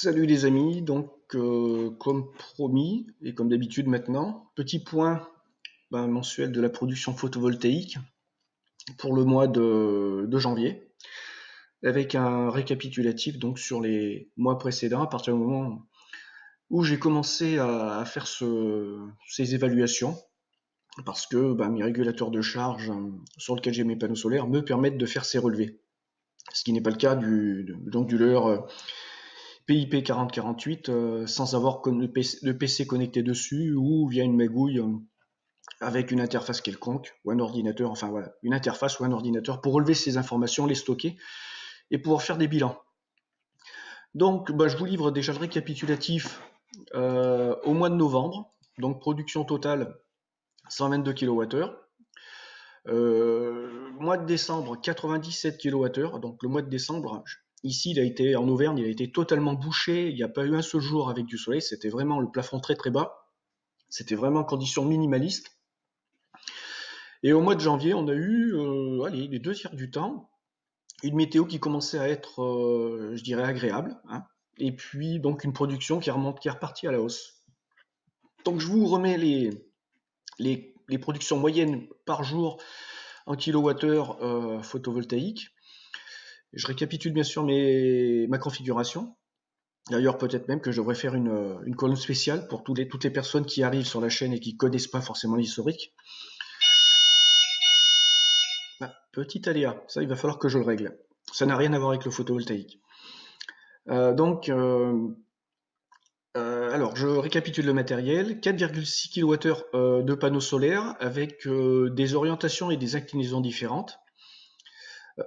Salut les amis, donc comme promis et comme d'habitude maintenant, petit point mensuel de la production photovoltaïque pour le mois de janvier, avec un récapitulatif donc sur les mois précédents, à partir du moment où j'ai commencé à faire ces évaluations, parce que mes régulateurs de charge sur lesquels j'ai mes panneaux solaires me permettent de faire ces relevés, ce qui n'est pas le cas du leur PIP 4048 sans avoir de PC connecté dessus ou via une magouille avec une interface quelconque ou un ordinateur, enfin voilà, une interface ou un ordinateur pour relever ces informations, les stocker et pouvoir faire des bilans. Donc je vous livre déjà le récapitulatif au mois de novembre, donc production totale 122 kWh. Mois de décembre 97 kWh, donc le mois de décembre, ici il a été en Auvergne, il a été totalement bouché, il n'y a pas eu un seul jour avec du soleil, c'était vraiment le plafond très très bas, c'était vraiment en conditions minimalistes. Et au mois de janvier, on a eu les 2 tiers du temps, une météo qui commençait à être, je dirais, agréable, hein, et puis donc une production qui est repartie à la hausse. Donc je vous remets les productions moyennes par jour en kilowattheure photovoltaïque. Je récapitule bien sûr ma configuration. D'ailleurs, peut-être même que je devrais faire une colonne spéciale pour toutes les personnes qui arrivent sur la chaîne et qui connaissent pas forcément l'historique. Petit aléa, ça il va falloir que je le règle. Ça n'a rien à voir avec le photovoltaïque. Alors, je récapitule le matériel. 4,6 kWh de panneaux solaires avec des orientations et des inclinaisons différentes.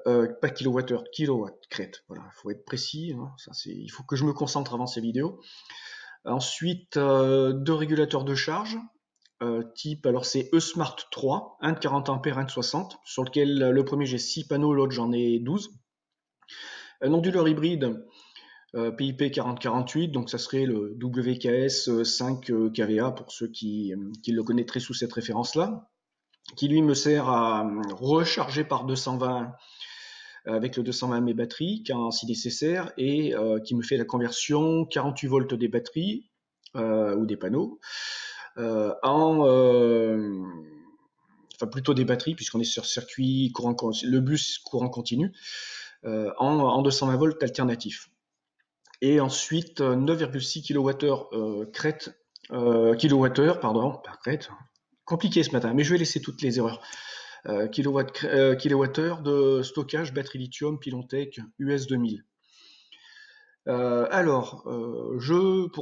Pas kilowattheure, kilowatt crête. Voilà, il faut être précis. Hein, il faut que je me concentre avant ces vidéos. Ensuite, 2 régulateurs de charge. Type, alors c'est eSmart 3, un de 40 ampères, un de 60, sur lequel le premier j'ai 6 panneaux, l'autre j'en ai 12. Un onduleur hybride PIP 4048, donc ça serait le WKS 5 kVA pour ceux qui le connaîtraient sous cette référence-là, qui lui me sert à recharger par 220 avec le 220 mes batteries, si nécessaire, et qui me fait la conversion 48 volts des batteries ou des panneaux enfin plutôt des batteries puisqu'on est sur circuit le bus courant continu en 220 volts alternatifs. Et ensuite 9,6 kWh crête pas crête, compliqué ce matin, mais je vais laisser toutes les erreurs. Kilowattheure de stockage batterie lithium Pilontech US 2000. Pour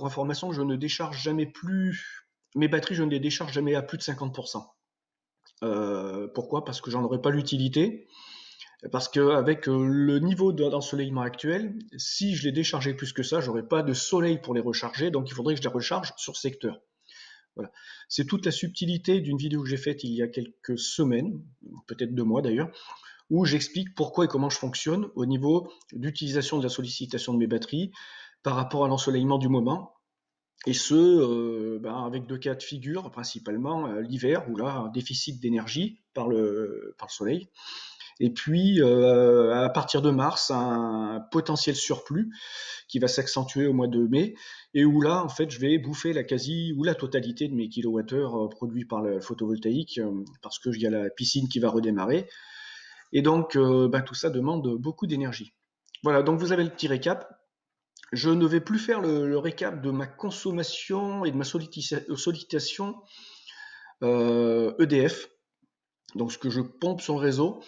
information, je ne décharge jamais plus mes batteries, je ne les décharge jamais à plus de 50%. Pourquoi? Parce que j'en aurais pas l'utilité. Parce qu'avec le niveau d'ensoleillement actuel, si je les déchargeais plus que ça, j'aurais pas de soleil pour les recharger, donc il faudrait que je les recharge sur secteur. Voilà. C'est toute la subtilité d'une vidéo que j'ai faite il y a quelques semaines, peut-être 2 mois d'ailleurs, où j'explique pourquoi et comment je fonctionne au niveau d'utilisation de la sollicitation de mes batteries par rapport à l'ensoleillement du moment. Et avec 2 cas de figure, principalement l'hiver, où là, un déficit d'énergie par le soleil. Et puis, à partir de mars, un potentiel surplus qui va s'accentuer au mois de mai, et où là, en fait, je vais bouffer la quasi ou la totalité de mes kilowattheures produits par le photovoltaïque, parce que il y a la piscine qui va redémarrer. Et donc, tout ça demande beaucoup d'énergie. Voilà, donc vous avez le petit récap. Je ne vais plus faire le récap de ma consommation et de ma sollicitation EDF, donc ce que je pompe sur le réseau,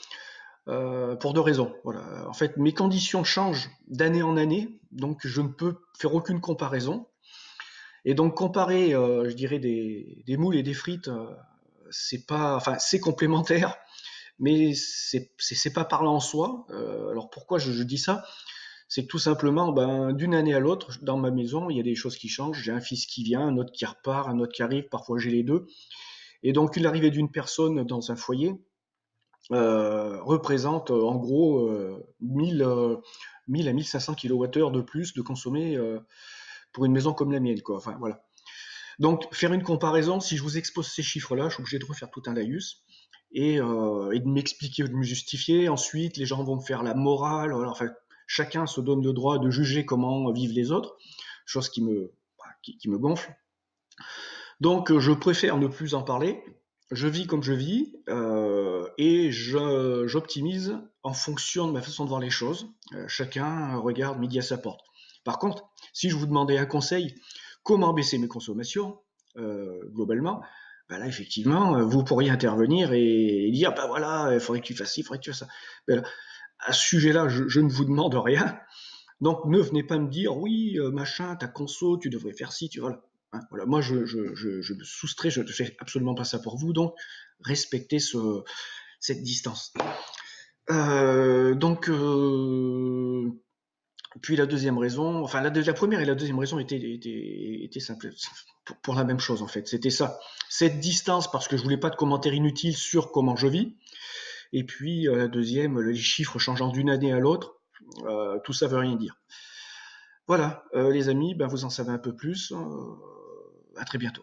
pour 2 raisons. Voilà. En fait, mes conditions changent d'année en année, donc je ne peux faire aucune comparaison. Et donc comparer, je dirais des moules et des frites, c'est complémentaire, mais c'est pas parlant en soi. Alors pourquoi je dis ça? C'est que tout simplement, d'une année à l'autre, dans ma maison, il y a des choses qui changent. J'ai un fils qui vient, un autre qui repart, un autre qui arrive. Parfois, j'ai les deux. Et donc, l'arrivée d'une personne dans un foyer représente en gros 1000 à 1500 kWh de plus de consommer pour une maison comme la mienne, quoi. Enfin, voilà. Donc, faire une comparaison, si je vous expose ces chiffres-là, je suis obligé de refaire tout un laïus et de m'expliquer, de me justifier. Ensuite, les gens vont me faire la morale. Voilà, enfin, chacun se donne le droit de juger comment vivent les autres, chose qui me gonfle. Donc je préfère ne plus en parler. Je vis comme je vis et j'optimise en fonction de ma façon de voir les choses. Chacun regarde midi à sa porte. Par contre, si je vous demandais un conseil, comment baisser mes consommations globalement, ben là effectivement, vous pourriez intervenir et dire ben voilà, il faudrait que tu fasses ci, il faudrait que tu fasses ça. Ben là, à ce sujet-là, je ne vous demande rien. Donc ne venez pas me dire oui, machin, ta conso, tu devrais faire ci, tu vois. Hein, voilà, moi je me soustrais, je ne fais absolument pas ça pour vous, donc respectez cette distance. Donc puis la deuxième raison, enfin la première et la deuxième raison étaient simples pour la même chose en fait. C'était ça, cette distance parce que je voulais pas de commentaires inutiles sur comment je vis. Et puis la deuxième, les chiffres changeant d'une année à l'autre, tout ça veut rien dire. Voilà, les amis, ben vous en savez un peu plus. À très bientôt.